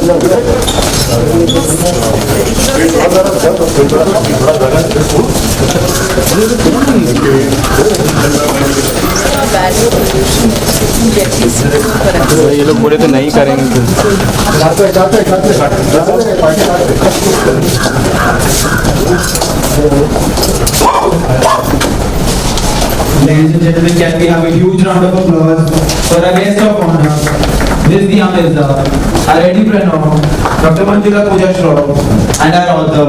ये लोग बोले तो नहीं करेंगे। Ladies and gentlemen, can we have a huge round of applause for our guest of honor, Mirza, our entrepreneur, Dr Manjula Pooja Shroff, and our author,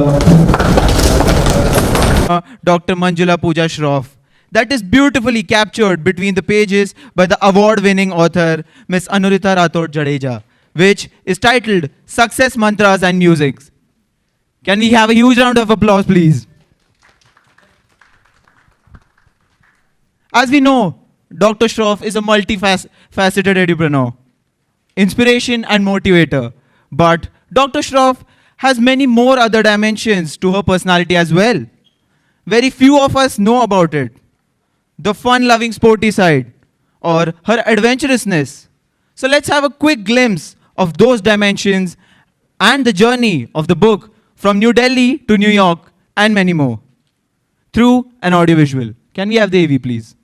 Dr. Manjula Pooja Shroff. That is beautifully captured between the pages by the award-winning author Miss Anurita Rathod Jadeja, which is titled Success Mantras and Music. Can we have a huge round of applause, please? As we know, Dr. Shroff is a multifaceted entrepreneur, inspiration and motivator. But Dr. Shroff has many more other dimensions to her personality as well. Very few of us know about it. The fun-loving sporty side, or her adventurousness. So let's have a quick glimpse of those dimensions and the journey of the book from New Delhi to New York and many more through an audiovisual. Can we have the AV, please?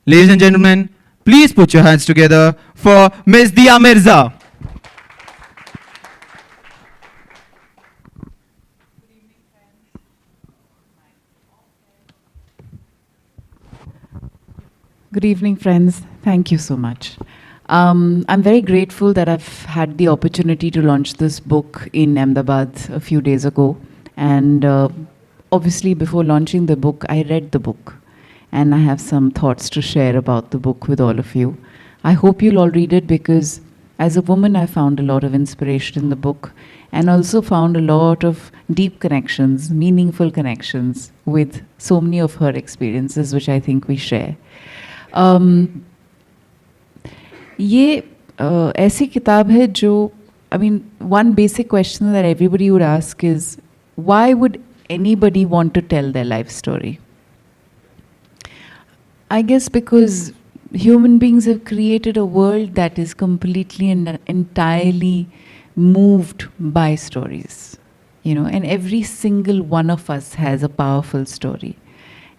Ladies and gentlemen, please put your hands together for Ms. Mirza. Good evening, friends. Thank you so much. I'm very grateful that I've had the opportunity to launch this book in Ahmedabad a few days ago. And obviously, before launching the book, I read the book. And I have some thoughts to share about the book with all of you. I hope you'll all read it because as a woman, I found a lot of inspiration in the book and also found a lot of deep connections, meaningful connections with so many of her experiences, which I think we share. ये ऐसी किताब है जो, I mean, one basic question that everybody would ask is, why would anybody want to tell their life story? I guess because human beings have created a world that is completely and entirely moved by stories, you know, and every single one of us has a powerful story.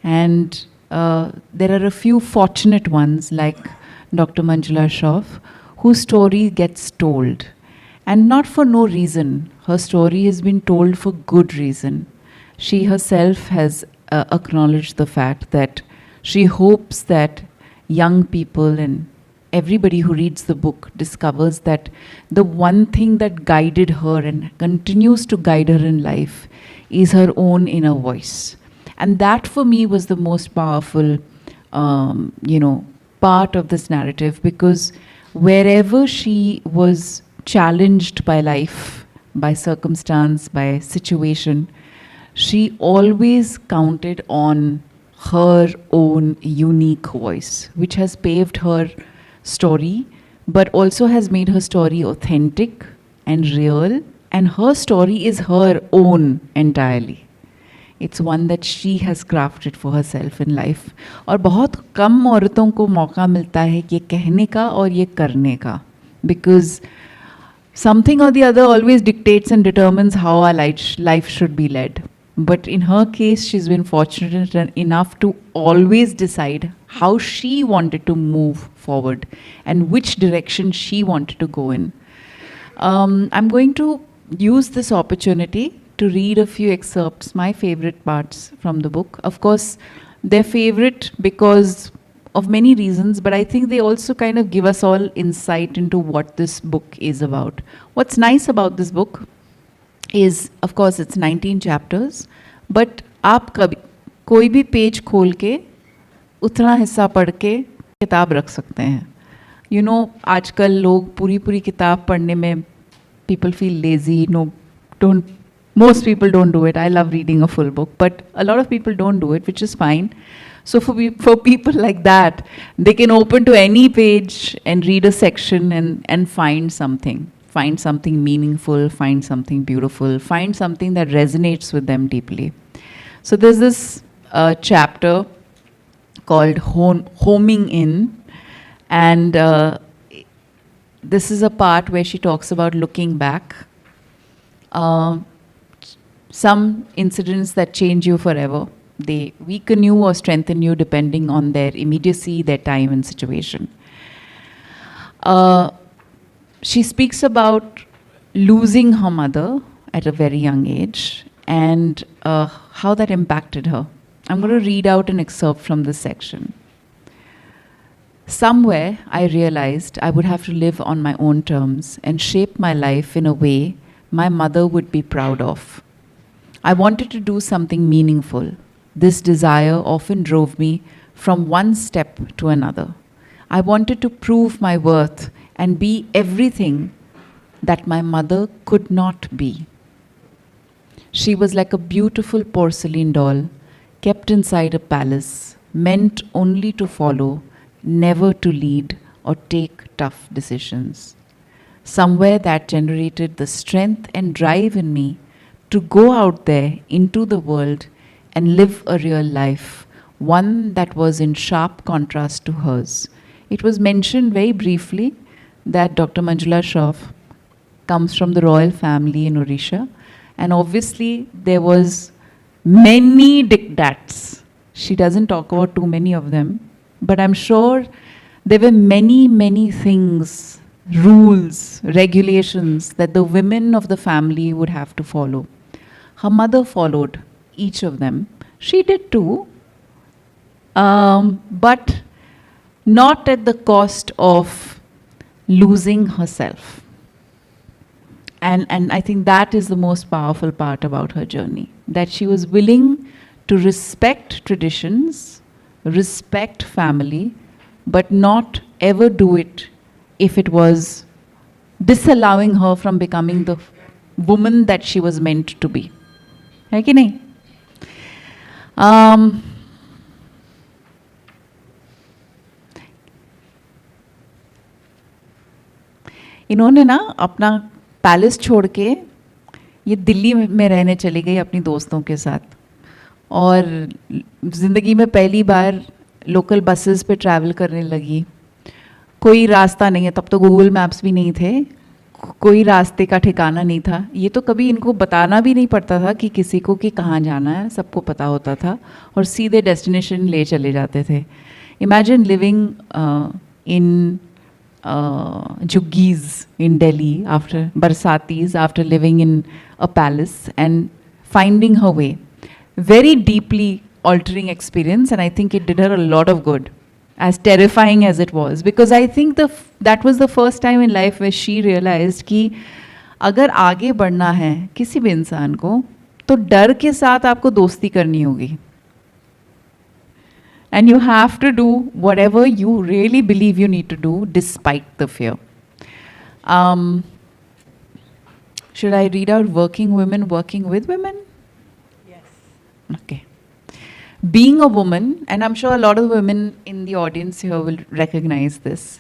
And there are a few fortunate ones like Dr. Manjula Shroff, whose story gets told. And not for no reason. Her story has been told for good reason. She herself has acknowledged the fact that she hopes that young people and everybody who reads the book discovers that the one thing that guided her and continues to guide her in life is her own inner voice. And that for me was the most powerful, part of this narrative, because wherever she was challenged by life, by circumstance, by situation, she always counted on her own unique voice, which has paved her story, but also has made her story authentic and real, and her story is her own entirely. It's one that she has crafted for herself in life. और बहुत कम औरतों को मौका मिलता है ये कहने का और ये करने का, because something or the other always dictates and determines how our life should be led. But in her case, she's been fortunate enough to always decide how she wanted to move forward and which direction she wanted to go in. I'm going to use this opportunity to read a few excerpts, my favorite parts from the book. Of course, they're favorite because of many reasons, but I think they also kind of give us all insight into what this book is about. What's nice about this book is, of course, it's 19 chapters, but आप कभी कोई भी page खोल के उतना हिस्सा पढ़ के किताब रख सकते हैं. You know, आजकल लोग पूरी किताब पढ़ने में people feel lazy, don't Most people don't do it. I love reading a full book, but a lot of people don't do it, which is fine. So for people like that, they can open to any page and read a section and find something. Find something meaningful, find something beautiful, find something that resonates with them deeply. So there's this chapter called Homing In, and this is a part where she talks about looking back. Some incidents that change you forever. They weaken you or strengthen you depending on their immediacy, their time and situation. She speaks about losing her mother at a very young age and how that impacted her. I'm going to read out an excerpt from this section. Somewhere I realized I would have to live on my own terms and shape my life in a way my mother would be proud of. I wanted to do something meaningful. This desire often drove me from one step to another. I wanted to prove my worth and be everything that my mother could not be. She was like a beautiful porcelain doll kept inside a palace, meant only to follow, never to lead or take tough decisions. Somewhere that generated the strength and drive in me to go out there into the world and live a real life, one that was in sharp contrast to hers. It was mentioned very briefly that Dr. Manjula Shroff comes from the royal family in Odisha, and obviously there was many diktats. She doesn't talk about too many of them, but I'm sure there were many things, rules, regulations that the women of the family would have to follow. Her mother followed each of them. She did too, but not at the cost of losing herself. And I think that is the most powerful part about her journey, that she was willing to respect traditions, respect family, but not ever do it if it was disallowing her from becoming the woman that she was meant to be. है कि नहीं? इन्होंने ना अपना palace छोड़ के ये दिल्ली में रहने चली गई अपनी दोस्तों के साथ, और ज़िंदगी में पहली बार लोकल बसेस पे ट्रैवल करने लगी. कोई रास्ता नहीं है, तब तो गूगल मैप्स भी नहीं थे, कोई रास्ते का ठिकाना नहीं था. ये तो कभी इनको बताना भी नहीं पड़ता था कि किसी को कि कहाँ जाना है, सबको पता होता था और सीधे डेस्टिनेशन ले चले जाते थे. Imagine living in jhuggis in Delhi after Barsatis, after living in a palace and finding her way. Very deeply altering experience, and I think it did her a lot of good, as terrifying as it was, because I think that was the first time in life where she realized कि अगर आगे बढ़ना है किसी भी इंसान को तो डर के साथ आपको दोस्ती करनी होगी. And you have to do whatever you really believe you need to do despite the fear. Should I read out working women working with women? Yes. Okay. Being a woman, and I'm sure a lot of women in the audience here will recognize this.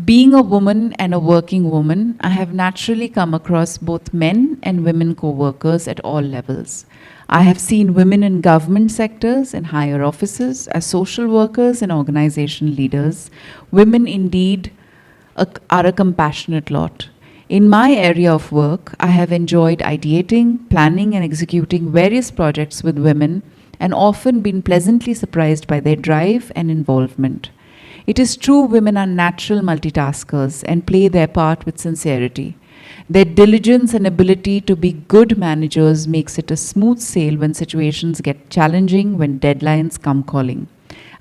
Being a woman and a working woman, I have naturally come across both men and women co-workers at all levels. I have seen women in government sectors and higher offices, as social workers and organization leaders. Women indeed are a compassionate lot. In my area of work, I have enjoyed ideating, planning and executing various projects with women and often been pleasantly surprised by their drive and involvement. It is true women are natural multitaskers and play their part with sincerity. Their diligence and ability to be good managers makes it a smooth sail when situations get challenging, when deadlines come calling.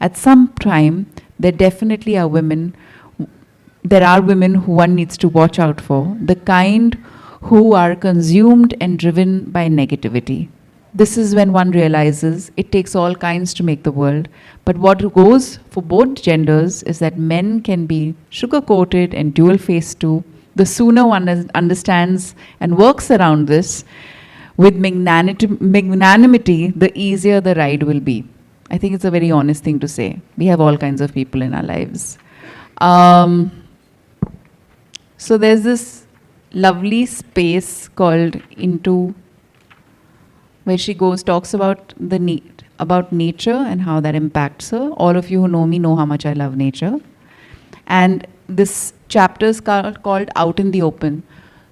At some time, there definitely are women who one needs to watch out for, the kind who are consumed and driven by negativity. This is when one realizes it takes all kinds to make the world, but what goes for both genders is that men can be sugar-coated and dual-faced too. The sooner one understands and works around this, with magnanimity, the easier the ride will be. I think it's a very honest thing to say. We have all kinds of people in our lives. So there's this lovely space called Into, where she talks about about nature and how that impacts her. All of you who know me know how much I love nature. And this chapter is called Out in the Open.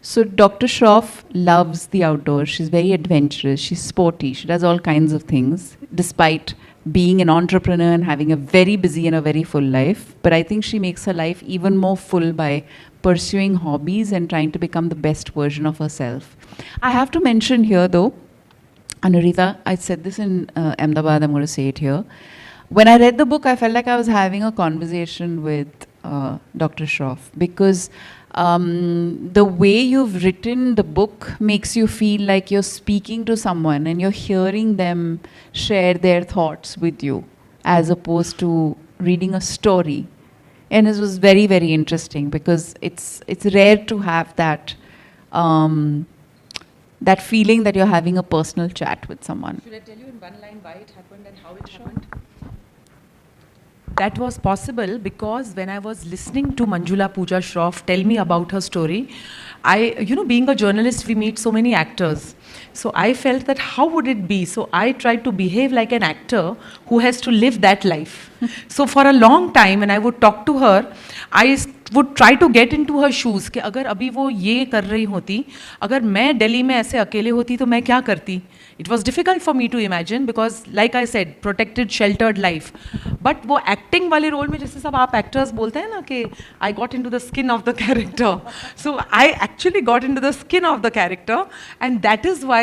So Dr. Shroff loves the outdoors. She's very adventurous. She's sporty. She does all kinds of things, despite being an entrepreneur and having a very busy and a very full life. But I think she makes her life even more full by pursuing hobbies and trying to become the best version of herself. I have to mention here, though, Anurita, I said this in Ahmedabad, I'm going to say it here. When I read the book, I felt like I was having a conversation with Dr. Shroff, because the way you've written the book makes you feel like you're speaking to someone and you're hearing them share their thoughts with you, as opposed to reading a story. And it was very, very interesting, because it's rare to have that that feeling that you're having a personal chat with someone. Should I tell you in one line why it happened and how it happened? That was possible because when I was listening to Manjula Pooja Shroff tell me about her story, being a journalist, we meet so many actors. So I felt that how would it be? So I tried to behave like an actor who has to live that life. So for a long time, when I would talk to her, I would try to get into her shoes कि अगर अभी वो ये कर रही होती, अगर मैं दिल्ली में ऐसे अकेले होती तो मैं क्या करती? It was difficult for me to imagine because, like I said, protected, sheltered life. But वो acting वाले role में जैसे सब आप actors बोलते हैं ना कि I got into the skin of the character. So I actually got into the skin of the character, and that is why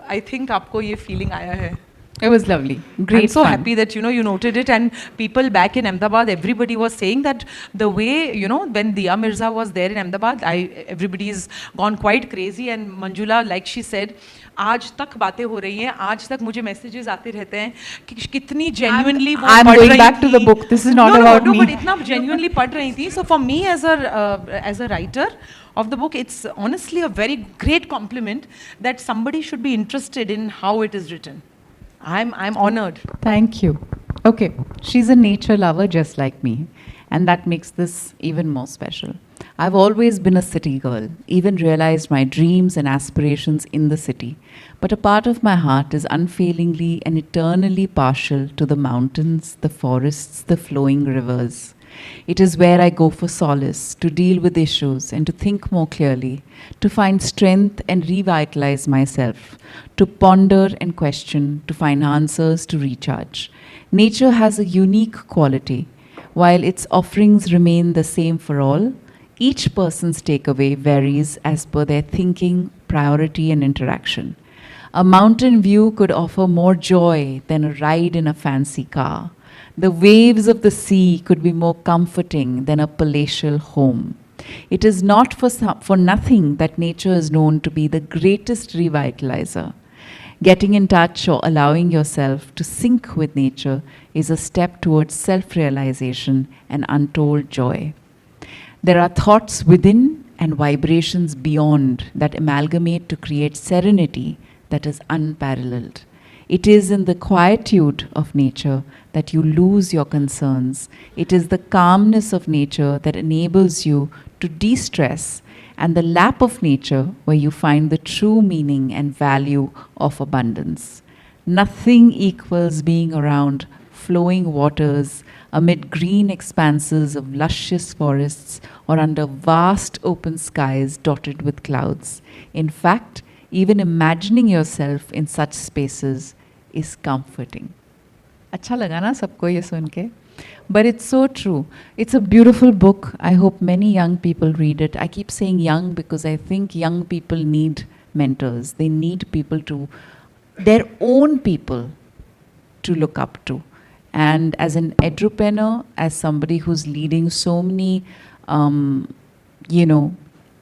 I think आपको ये feeling आया है. It was lovely. Great. I'm so fun. happy that you noted it, and people back in Ahmedabad, everybody was saying that the way when Diya Mirza was there in Ahmedabad, everybody's gone quite crazy, and Manjula, like she said, आज तक बातें हो रही हैं, आज तक मुझे messages आते रहते हैं कि कितनी genuinely वो I'm पढ़ going रही back to the थी. book. This is not about me. But इतना genuinely पढ़ रही थी. So for me as a writer of the book, it's honestly a very great compliment that somebody should be interested in how it is written. I'm honored. Thank you. Okay, she's a nature lover just like me, and that makes this even more special. I've always been a city girl, even realized my dreams and aspirations in the city. But a part of my heart is unfailingly and eternally partial to the mountains, the forests, the flowing rivers. It is where I go for solace, to deal with issues and to think more clearly, to find strength and revitalize myself, to ponder and question, to find answers, to recharge. Nature has a unique quality. While its offerings remain the same for all, each person's takeaway varies as per their thinking, priority, and interaction. A mountain view could offer more joy than a ride in a fancy car. The waves of the sea could be more comforting than a palatial home. It is not for nothing that nature is known to be the greatest revitalizer. Getting in touch or allowing yourself to sync with nature is a step towards self-realization and untold joy. There are thoughts within and vibrations beyond that amalgamate to create serenity that is unparalleled. It is in the quietude of nature that you lose your concerns. It is the calmness of nature that enables you to de-stress, and the lap of nature where you find the true meaning and value of abundance. Nothing equals being around flowing waters, amid green expanses of luscious forests, or under vast open skies dotted with clouds. In fact, even imagining yourself in such spaces is comforting. अच्छा लगा ना सबको ये सुन के? But it's so true. It's a beautiful book. I hope many young people read it. I keep saying young because I think young people need mentors. They need people their own people to look up to. And as an entrepreneur, as somebody who's leading so many,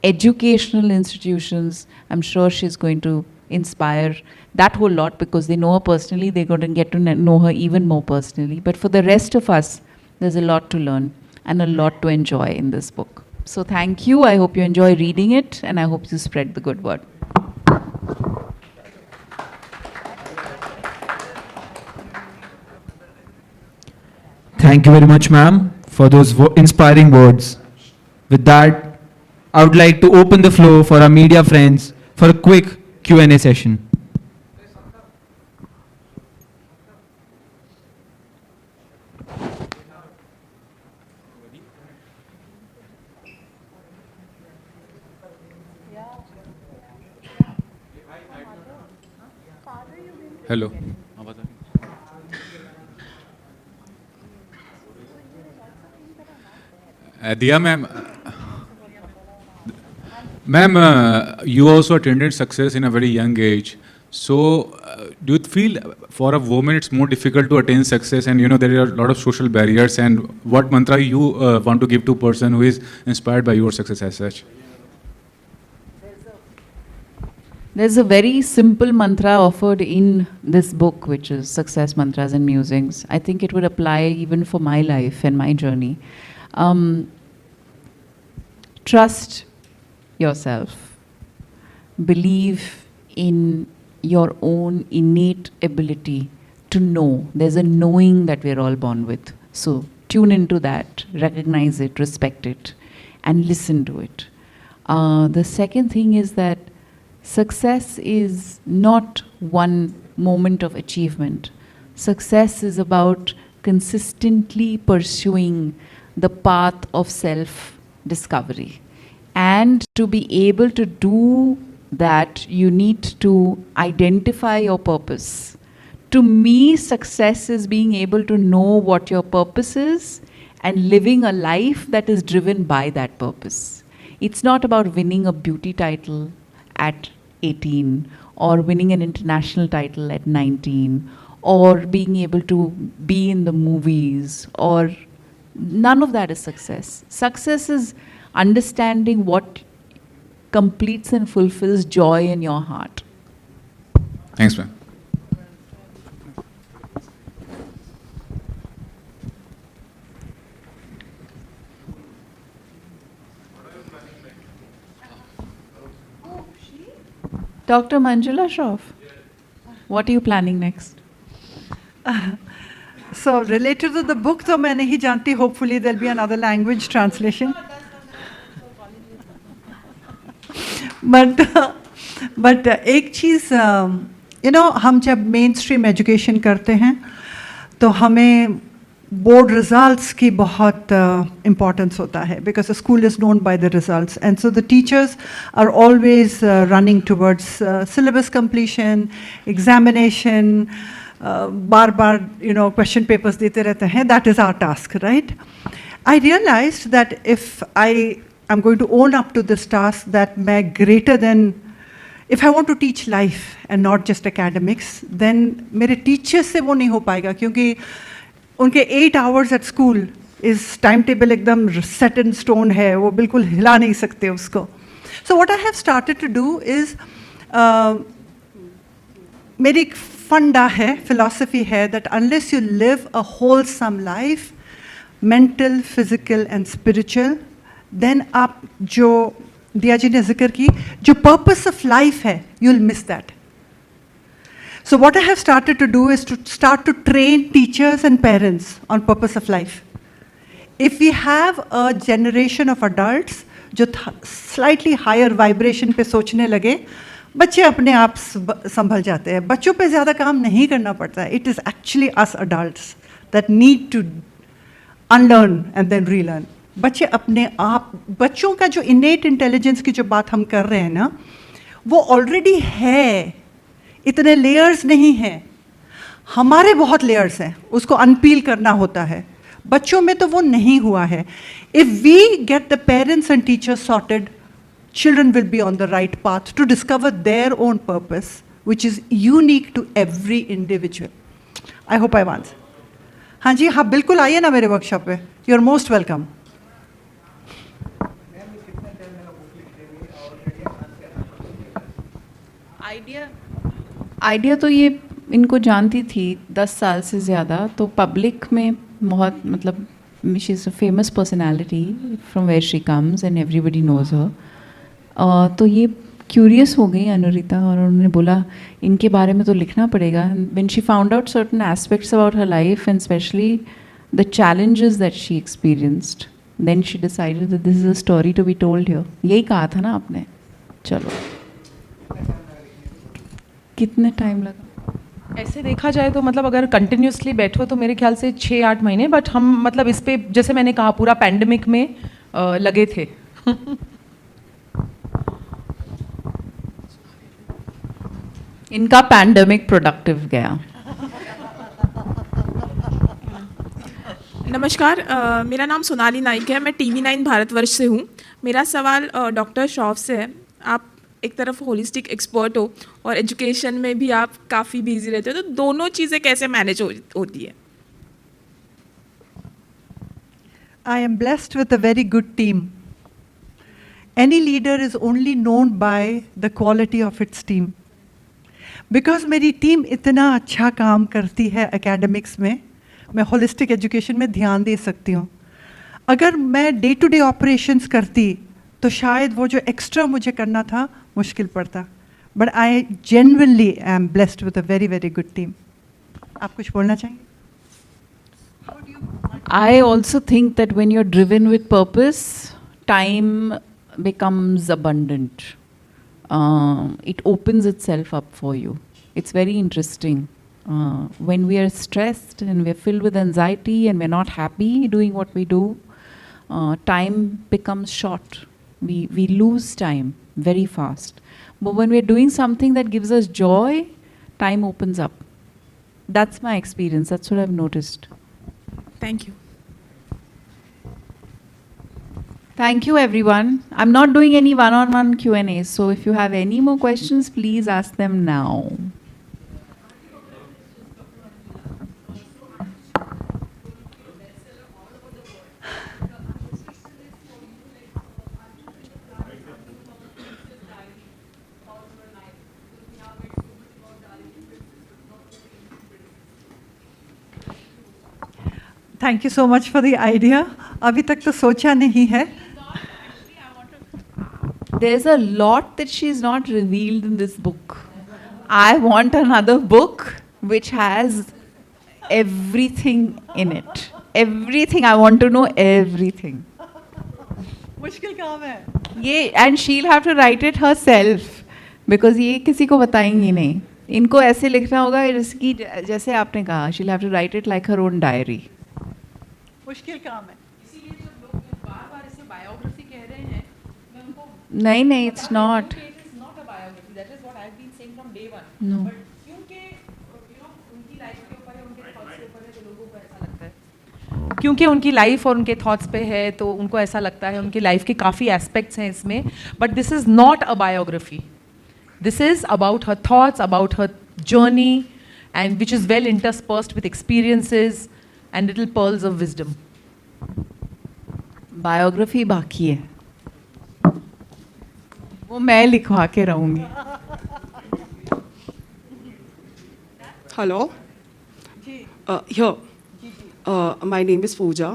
educational institutions, I'm sure she's going to inspire that whole lot because they know her personally. They're going to get to know her even more personally. But for the rest of us, there's a lot to learn and a lot to enjoy in this book. So thank you. I hope you enjoy reading it, and I hope you spread the good word. Thank you very much, ma'am, for those inspiring words. With that, I would like to open the floor for our media friends for a quick Q&A session. Hello दिया ma'am you also attended success in a very young age, so do you feel for a woman it's more difficult to attain success, and you know there are a lot of social barriers, and what mantra you want to give to a person who is inspired by your success as such? There's a very simple mantra offered in this book, which is Success Mantras and Musings. I think it would apply even for my life and my journey. Trust yourself. Believe in your own innate ability to know. There's a knowing that we're all born with. So tune into that, recognize it, respect it, and listen to it. The second thing is that success is not one moment of achievement. Success is about consistently pursuing the path of self-discovery. And to be able to do that, you need to identify your purpose. To me, success is being able to know what your purpose is and living a life that is driven by that purpose. It's not about winning a beauty title at 18 or winning an international title at 19 or being able to be in the movies, or none of that is success. Success is understanding what completes and fulfills joy in your heart. Thanks, ma'am. Dr. Manjula Shroff, what are you planning next? So related to the book, तो मैं नहीं जानती. Hopefully there'll be another language translation. But एक चीज़, हम जब main stream education करते हैं तो हमें बोर्ड रिजल्ट्स की बहुत इम्पोर्टेंस होता है, because the school is known by the results, and so the teachers are always running towards syllabus completion, examination, बार बार क्वेश्चन पेपर्स देते रहते हैं. That is our task, right? I realized that if I am going to own up to this task, that मैं greater than, if I want to teach life and not just academics, then मेरे teachers से वो नहीं हो पाएगा, क्योंकि उनके 8 hours at school is time table एकदम set in stone है, वो बिल्कुल हिला नहीं सकते उसको. So what I have started to do is, मेरी एक फंडा है, philosophy है, that unless you live a wholesome life, mental, physical and spiritual, then आप जो दिया जी ने जिक्र की, जो पर्पस ऑफ लाइफ है, you will miss that. So what I have started to do is to start to train teachers and parents on purpose of life. If we have a generation of adults जो slightly higher vibration पे सोचने लगे, बच्चे अपने आप संभल जाते हैं. बच्चों पे ज़्यादा काम नहीं करना पड़ता है. It is actually us adults that need to unlearn and then relearn. बच्चे अपने आप, बच्चों का जो इनेट इंटेलिजेंस की जो बात हम कर रहे हैं ना, वो ऑलरेडी है. इतने लेयर्स नहीं हैं, हमारे बहुत लेयर्स हैं, उसको अनपील करना होता है. बच्चों में तो वो नहीं हुआ है. If we get the parents and teachers sorted, children will be on the right path to discover their own purpose, which is unique to every individual. I hope I've answered. हाँ जी, हाँ बिल्कुल आइए ना मेरे वर्कशॉप पे. You are most welcome. Idea तो ये इनको जानती थी 10 साल से ज़्यादा, तो पब्लिक में बहुत, मतलब she is a famous personality from where she comes and everybody knows her. तो ये क्यूरियस हो गई अनुरिता, और उन्होंने बोला इनके बारे में तो लिखना पड़ेगा. When she found out certain aspects about her life and specially the challenges that she experienced, then she decided that this is a story to be told here. यही कहा था ना आपने? चलो. कितने टाइम लगा? ऐसे देखा जाए तो मतलब अगर कंटिन्यूसली बैठो तो मेरे ख्याल से 6-8 महीने, बट हम मतलब इस पे जैसे मैंने कहा पूरा पैंडमिक में लगे थे. इनका पैंडमिक प्रोडक्टिव गया. नमस्कार, मेरा नाम सोनाली नाइक है. मैं TV9 भारतवर्ष से हूँ. मेरा सवाल डॉक्टर श्रॉफ से है. आप एक तरफ होलिस्टिक एक्सपर्ट हो और एजुकेशन में भी आप काफ़ी बिजी रहते हो, तो दोनों चीज़ें कैसे मैनेज होती है? I am blessed with a very good team. Any leader is only known by the quality of its team. Because मेरी टीम इतना अच्छा काम करती है एकेडमिक्स में, मैं होलिस्टिक एजुकेशन में ध्यान दे सकती हूँ. अगर मैं डे टू डे ऑपरेशंस करती तो शायद वो जो एक्स्ट्रा मुझे करना था मुश्किल पड़ता. But I genuinely am blessed with a very very good team. आप कुछ बोलना चाहेंगे? I also think that when you're driven with purpose, time becomes abundant. It opens itself up for you. It's very interesting. When we are stressed and we're filled with anxiety and we're not happy doing what we do, time becomes short. We lose time very fast. But when we're doing something that gives us joy, time opens up. That's my experience. That's what I've noticed. Thank you. Thank you, everyone. I'm not doing any one-on-one Q&As, so if you have any more questions, please ask them now. Thank you so much for the idea. अभी तक तो सोचा नहीं है. There's a lot that she's not revealed in this book. I want another book which has everything in it. Everything. I want to know everything. मुश्किल काम है. ये and she'll have to write it herself because ये किसी को बताएंगी नहीं. इनको ऐसे लिखना होगा जिसकी जैसे आपने कहा. She'll have to write it like her own diary. मुश्किल काम है. इसीलिए जब लोग बार-बार इसे बायोग्राफी कह रहे हैं, मैं उनको नहीं, it's not. It is not a biography. That is what I've been saying from day one. No. But क्योंकि उनकी लाइफ के ऊपर है, उनके थॉट्स के ऊपर है, तो लोगों को ऐसा लगता है. क्योंकि उनकी लाइफ और उनके थॉट्स पे है, तो उनको ऐसा लगता है. उनकी लाइफ के काफ़ी एस्पेक्ट्स हैं इसमें, but this is not a biography. This is about her thoughts, about her journey, and which is well interspersed with experiences and little pearls of wisdom. Biography बाकी है. वो मैं लिखवा के रहूँगी. Hello. Here. My name is Pooja.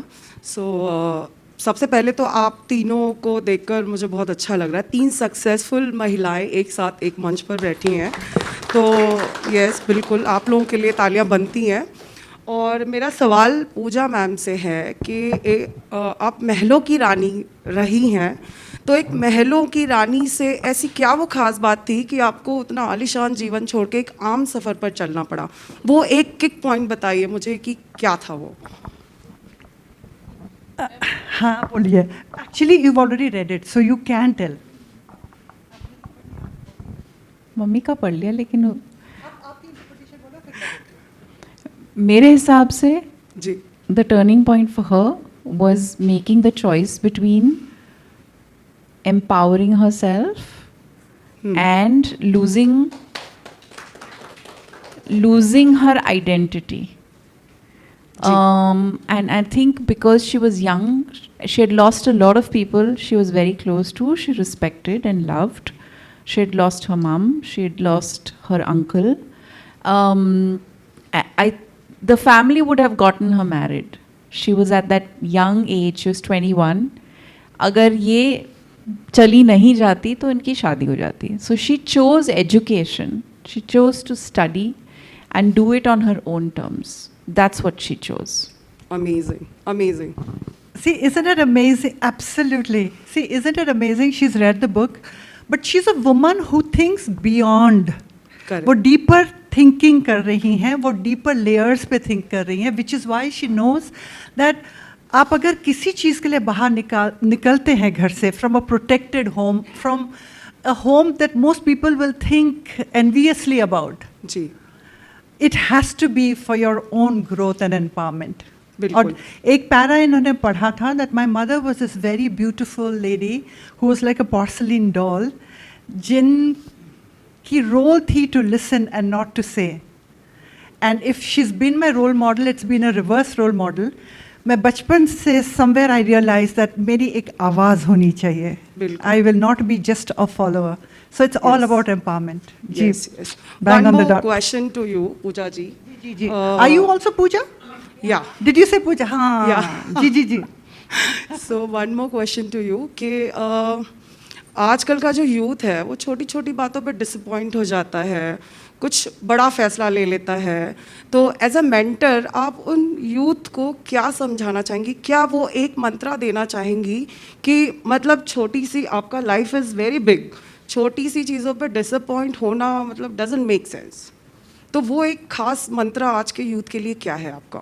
So सबसे पहले तो आप तीनों को देखकर मुझे बहुत अच्छा लग रहा है. 3 सक्सेसफुल महिलाएं एक साथ एक मंच पर बैठी हैं, तो यस बिल्कुल आप लोगों के लिए तालियां बनती हैं. और मेरा सवाल पूजा मैम से है कि आप महलों की रानी रही हैं, तो एक महलों की रानी से ऐसी क्या वो ख़ास बात थी कि आपको उतना आलीशान जीवन छोड़ के एक आम सफ़र पर चलना पड़ा? वो एक किक पॉइंट बताइए मुझे कि क्या था वो. हाँ बोलिए. Actually you already read it, so you can tell. Mummy का पढ़ लिया, लेकिन मेरे हिसाब से जी the turning point for her was making the choice between empowering herself and losing her identity. And I think because she was young, she had lost a lot of people she was very close to, she respected and loved. She had lost her mom, she had lost her uncle. The family would have gotten her married. She was at that young age, she was 21. अगर ये चली नहीं जाती तो इनकी शादी हो जाती. So she chose education. She chose to study and do it on her own terms. That's what she chose. Amazing, amazing. See, isn't it amazing? Absolutely. See, isn't it amazing? She's read the book, but she's a woman who thinks beyond. Correct. वो deeper thinking कर रही हैं, वो deeper layers पे think कर रही हैं, which is why she knows that आप अगर किसी चीज़ के लिए बाहर निकलते हैं घर से, from a protected home, from a home that most people will think enviously about, ji, it has to be for your own growth and empowerment. बिल्कुल. और एक पैरा इन्होंने पढ़ा था that my mother was this very beautiful lady who was like a porcelain doll, जिनकी role थी to listen and not to say. And if she's been my role model, it's been a reverse role model. मैं बचपन से somewhere I realized that मेरी एक आवाज़ होनी चाहिए. बिल्कुल. I will not be just a follower. So it's all Yes. about empowerment. yes, yes. Bang One on the more dot. question to you, Pooja ji. Ji ji. Are you also Pooja? Yeah. Did you say Pooja? हाँ. Yeah. Ji ji ji. So one more question to you कि आजकल का जो youth है वो छोटी छोटी बातों पे डिसअपॉइंट हो जाता है, कुछ बड़ा फैसला ले लेता है, तो एज अ मेंटर आप उन यूथ को क्या समझाना चाहेंगी? क्या वो एक मंत्रा देना चाहेंगी कि मतलब छोटी सी, आपका लाइफ इज़ वेरी बिग, छोटी सी चीज़ों पे डिसअपॉइंट होना मतलब डजंट मेक सेंस, तो वो एक खास मंत्रा आज के यूथ के लिए क्या है आपका?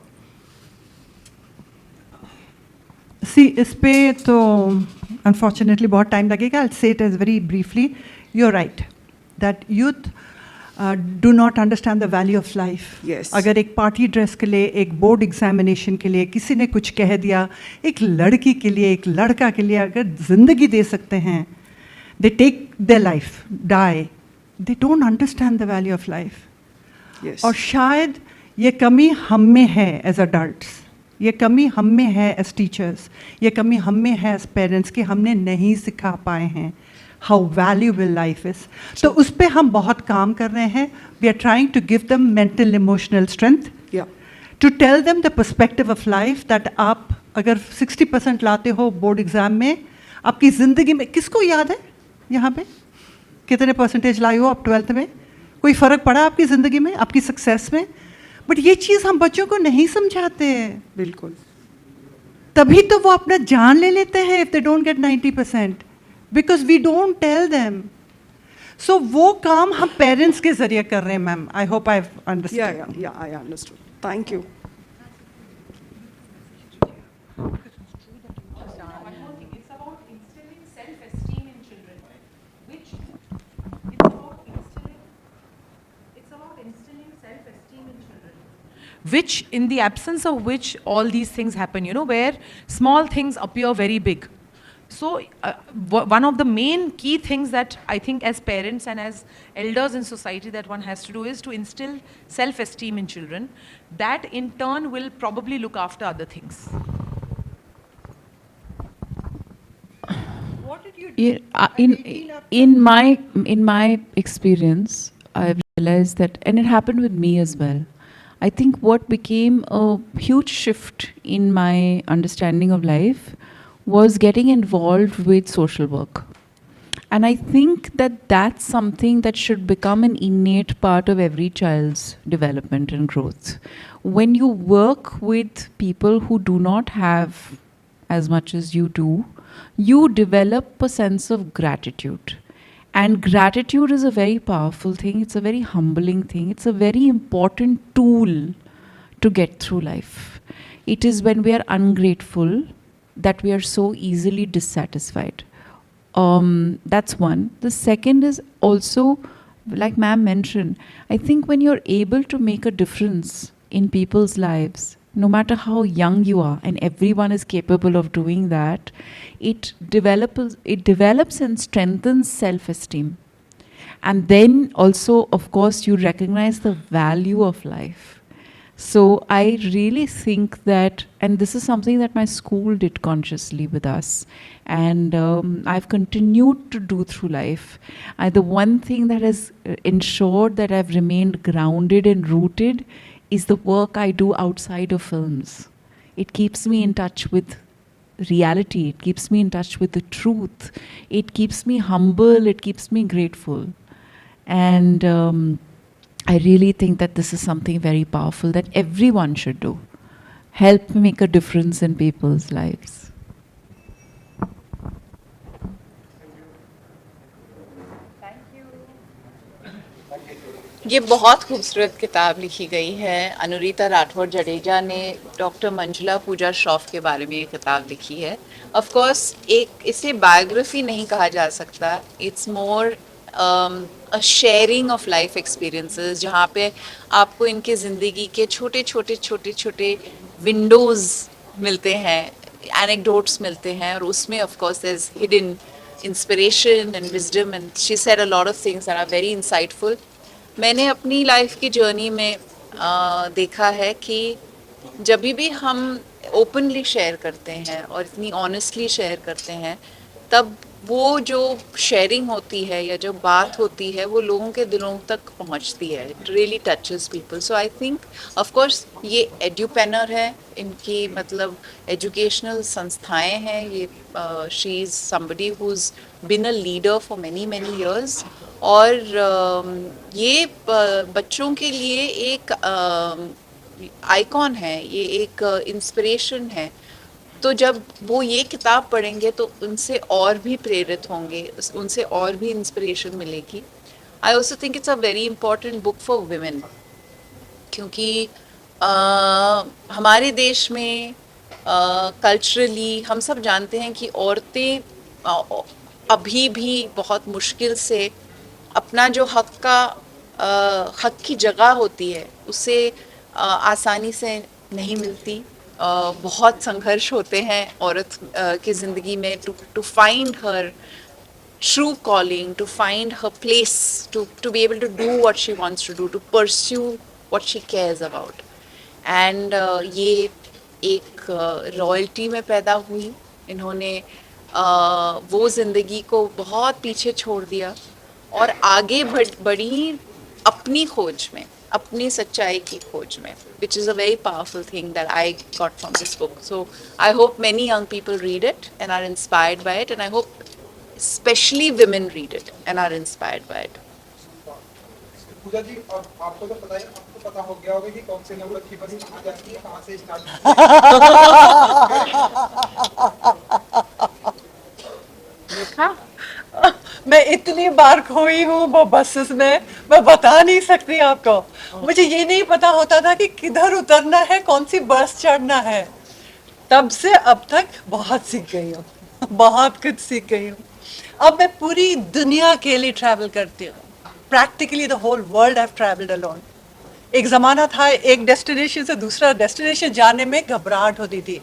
सी इस पे तो अनफॉर्चुनेटली बहुत टाइम लगेगा. I say it is very briefly. You are right that youth do not understand the value of life. Yes. अगर एक पार्टी ड्रेस के लिए, एक बोर्ड एग्जामिनेशन के लिए किसी ने कुछ कह दिया, एक लड़की के लिए, एक लड़का के लिए अगर ज़िंदगी दे सकते हैं, they take their life, die, they don't understand the value of life. Yes. और शायद ये कमी हम में है एज अडल्ट्स, ये कमी हम में है एज टीचर्स, ये कमी हम में है एज पेरेंट्स कि हमने नहीं सिखा पाए हैं हाउ वैल्यूएबल लाइफ इज़. तो उस पर हम बहुत काम कर रहे हैं. We are trying to give them mental emotional strength, Yeah. To tell them the perspective of life that आप अगर 60% लाते हो बोर्ड एग्ज़ाम में, आपकी ज़िंदगी में किसको याद है यहाँ पे कितने परसेंटेज लाई हो आप 12th में? कोई फ़र्क पड़ा आपकी ज़िंदगी में, आपकी सक्सेस में? बट ये चीज़ हम बच्चों को नहीं समझाते. बिल्कुल. तभी तो वो अपना जान ले लेते हैं if they don't get 90%, because we don't tell them. So वो काम हम पेरेंट्स के ज़रिए कर रहे हैं ma'am. I hope I Yeah, understand. yeah, yeah, I understood. Thank you. It's about instilling self-esteem in children, which it's about instilling self-esteem in children, which in the absence of which all these things happen, you know, where small things appear very big. So one of the main key things that I think as parents and as elders in society that one has to do is to instill self-esteem in children. That in turn will probably look after other things. Yeah, in my experience, I've realized that, and it happened with me as well. I think what became a huge shift in my understanding of life was getting involved with social work. And I think that that's something that should become an innate part of every child's development and growth. When you work with people who do not have as much as you do, you develop a sense of gratitude. And gratitude is a very powerful thing. It's a very humbling thing. It's a very important tool to get through life. It is when we are ungrateful that we are so easily dissatisfied. That's one. The second is also, like ma'am mentioned, I think when you're able to make a difference in people's lives, no matter how young you are, and everyone is capable of doing that, it develops and strengthens self-esteem. And then also, of course, you recognize the value of life. So I really think that, and this is something that my school did consciously with us, and I've continued to do through life. The one thing that has ensured that I've remained grounded and rooted is the work I do outside of films. It keeps me in touch with reality. It keeps me in touch with the truth. It keeps me humble. It keeps me grateful. And I really think that this is something very powerful that everyone should do. help make a difference in people's lives. ये बहुत खूबसूरत किताब लिखी गई है। अनुरीता राठौर जडेजा ने doctor Manjula पूजा श्रॉफ के बारे में ये किताब लिखी है। ऑफ कोर्स एक इसे बायोग्राफी नहीं कहा जा सकता, it's more a sharing of life experiences, जहाँ पे आपको इनके ज़िंदगी के छोटे छोटे छोटे छोटे विंडोज़ मिलते हैं, एनेक्डोट्स मिलते हैं, और उसमें of course there is hidden inspiration and wisdom, and she said a lot of things that are very insightful. मैंने अपनी लाइफ की जर्नी में देखा है कि जब भी हम ओपनली शेयर करते हैं और इतनी ऑनेस्टली शेयर करते हैं, तब वो जो शेयरिंग होती है या जो बात होती है वो लोगों के दिलों तक पहुंचती है। It really touches people. So I think of course ये एड्यूपेनर है, इनकी मतलब एजुकेशनल संस्थाएं हैं ये। She is somebody who is been a leader for many many years, और ये बच्चों के लिए एक आइकॉन है, ये एक इंस्पिरेशन है। तो जब वो ये किताब पढ़ेंगे तो उनसे और भी प्रेरित होंगे, उनसे और भी इंस्पिरेशन मिलेगी। I also think it's a very important book for women, क्योंकि हमारे देश में कल्चरली हम सब जानते हैं कि औरतें अभी भी बहुत मुश्किल से अपना जो हक की जगह होती है उसे आसानी से नहीं मिलती। बहुत संघर्ष होते हैं औरत की ज़िंदगी में to find her true calling, to find her place, to be able to do what she wants to do, to pursue what she cares about. And ये एक रॉयल्टी में पैदा हुई, इन्होंने वो ज़िंदगी को बहुत पीछे छोड़ दिया और आगे बढ़ी अपनी खोज में, अपनी सच्चाई की खोज में, which is a very powerful thing that I got from this book. So I hope many young people read it and are inspired by it, and I hope especially women read it and are inspired by it. पूजा जी, अब आपको तो पता है, आपको पता हो गया होगा कि कौन से नंबर की बस कहाँ जाती है, कहाँ से स्टार्ट देखा मैं इतनी बार खोई हूँ वो बसेस में, मैं बता नहीं सकती आपको। मुझे ये नहीं पता होता था कि किधर उतरना है, कौन सी बस चढ़ना है। तब से अब तक बहुत सीख गई हूँ, बहुत कुछ सीख गई हूँ। अब मैं पूरी दुनिया के लिए ट्रैवल करती हूँ। Practically the whole world have travelled alone. एक ज़माना था एक डेस्टिनेशन से दूसरा डेस्टिनेशन जाने में घबराहट होती थी,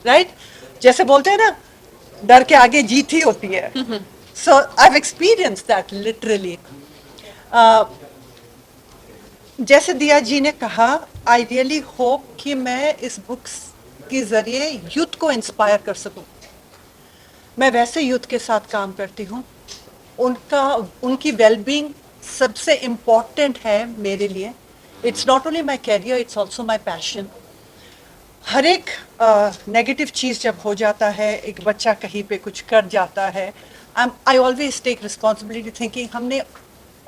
राइट? जैसे बोलते हैं ना, डर के आगे जीत ही होती है। So I have experience that literally. जैसे दिया जी ने कहा, आई रियली होप कि मैं इस बुक्स के ज़रिए यूथ को इंस्पायर कर सकूं। मैं वैसे यूथ के साथ काम करती हूँ, उनकी वेलबींग सबसे इम्पॉर्टेंट है मेरे लिए। It's not only my career, it's also my passion. हर एक नेगेटिव चीज़ जब हो जाता है, एक बच्चा कहीं पे कुछ कर जाता है, I always take responsibility thinking हमने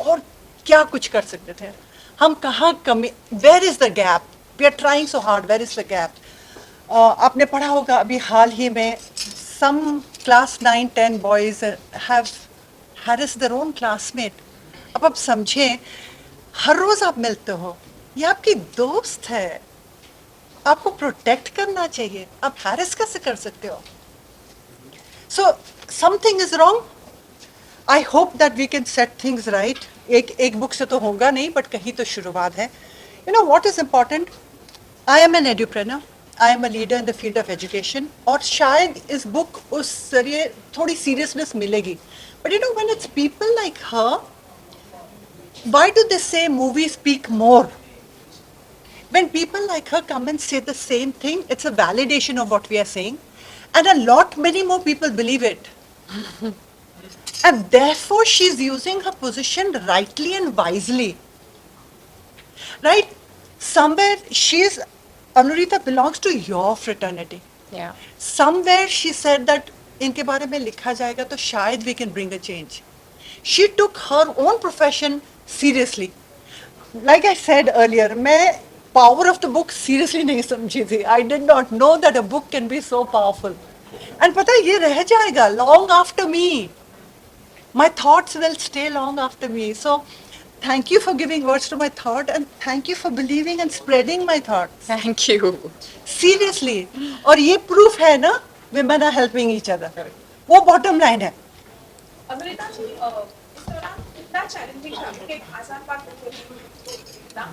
और क्या कुछ कर सकते थे, हम कहाँ कमी, where is the gap, we are trying so hard, where is the gap. आपने पढ़ा होगा अभी हाल ही में, some class 9-10 boys have harassed their own classmate. अब आप समझें, हर रोज आप मिलते हो, ये आपकी दोस्त है, आपको प्रोटेक्ट करना चाहिए, आप हैरेस कैसे कर सकते हो? So something is wrong. I hope that we can set things right. एक बुक से तो होगा नहीं, बट कहीं तो शुरुआत है। You know what is important? I am an edupreneur. I am a leader in the field of education. और शायद इस बुक उस जरिए थोड़ी seriousness मिलेगी। But you know, when it's people like her, why do they say movies speak more? When people like her come and say the same thing, it's a validation of what we are saying, and many more people believe it. And therefore, she's using her position rightly and wisely. Right? Somewhere Anurita belongs to your fraternity. Yeah. Somewhere she said that इनके बारे में लिखा जाएगा तो शायद we can bring a change. She took her own profession seriously. Like I said earlier, मैं power of the book seriously नहीं समझी थी. I did not know that a book can be so powerful. And पता है ये रह जाएगा long after me. My thoughts will stay long after me. So, thank you for giving words to my thought, and thank you for believing and spreading my thoughts. Thank you. Seriously. और ये proof है ना, women are helping each other. वो bottom line है. अमृता जी, इस दौरान कितना challenging था कि आसान बात नहीं था.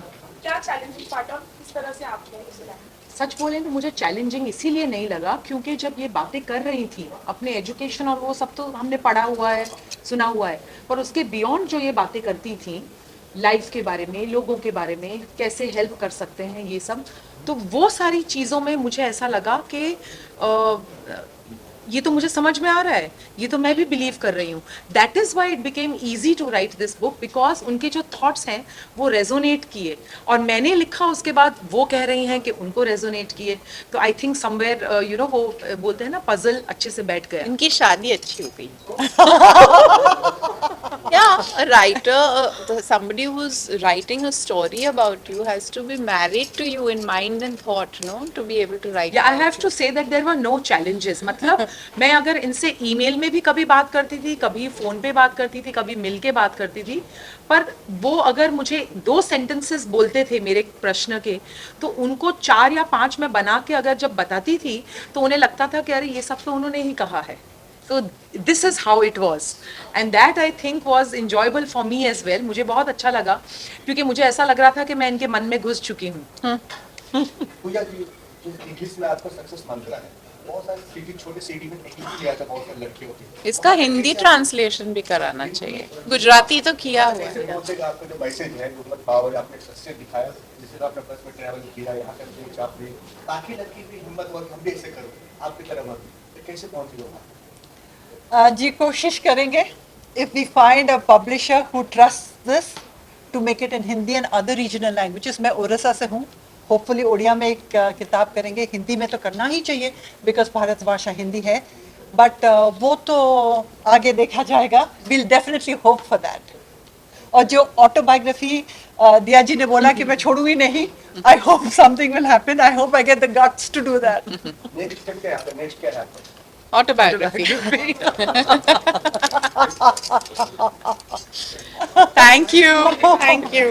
क्या चैलेंजिंग पार्ट और किस तरह से आपने इसे लिया? सच बोले तो मुझे चैलेंजिंग इसीलिए नहीं लगा क्योंकि जब ये बातें कर रही थी अपने एजुकेशन और वो सब तो हमने पढ़ा हुआ है, सुना हुआ है, पर उसके बियॉन्ड जो ये बातें करती थी लाइफ के बारे में, लोगों के बारे में, कैसे हेल्प कर सकते हैं ये सब, तो वो सारी चीज़ों में मुझे ऐसा लगा कि ये तो मुझे समझ में आ रहा है, ये तो मैं भी बिलीव कर रही हूँ. That is why it became easy to write this book because उनके जो थॉट्स हैं वो रेजोनेट किए और मैंने लिखा उसके बाद वो कह रही हैं कि उनको रेजोनेट किए. तो I think somewhere you know वो बोलते हैं ना पजल अच्छे से बैठ गया. इनकी शादी अच्छी हो गई. Yeah, a writer, somebody who's writing a story about you has to be married to you in mind and thought, no, to be able to write. Yeah, I have to say that there were no challenges. मतलब मैं अगर इनसे email में भी कभी बात करती थी, कभी फ़ोन पे बात करती थी, कभी मिल के बात करती थी, पर वो अगर मुझे 2 सेंटेंसेस बोलते थे मेरे प्रश्न के, तो उनको 4 या 5 मैं बना के अगर जब बताती थी तो उन्हें लगता था कि अरे ये सब तो उन्होंने ही कहा है. So this is how it was, and that I think was enjoyable for me as well. मुझे बहुत अच्छा लगा क्योंकि मुझे ऐसा लग रहा था कि मैं इनके मन में घुस चुकी हूँ. पूजा जी, इंग्लिश में आपका सक्सेस मंत्र है. बहुत सारे सिटी, छोटे सिटी में इंग्लिश लिया था बहुत सारी लड़कियों की. इसका हिंदी ट्रांसलेशन भी कराना चाहिए. गुजराती तो किया हुआ है. आपका जो मैसेज है, जो पावर आपने सक्सेस दिखाया, जिससे आपने बस में ट्रैवल किया, यहाँ कर चाप ली, ताकि लड़की की हिम्मत हो कि हम भी ऐसे करो, आपकी तरह मत. कैसे पहुँची हो? जी कोशिश करेंगे. If we find a publisher who trusts this to make it in Hindi and other regional languages, मैं ओडिशा से हूँ. Hopefully ओडिया में एक किताब करेंगे. हिंदी में तो करना ही चाहिए because भारत भाषा हिंदी है. But वो तो आगे देखा जाएगा. We'll definitely hope for that. और जो ऑटोबायोग्राफी दिया जी ने बोला कि मैं छोड़ूंगी नहीं. I hope something will happen. I hope I get the guts to do that. Next step क्या है? Next क्या है? Autobiography. Thank you. Thank you.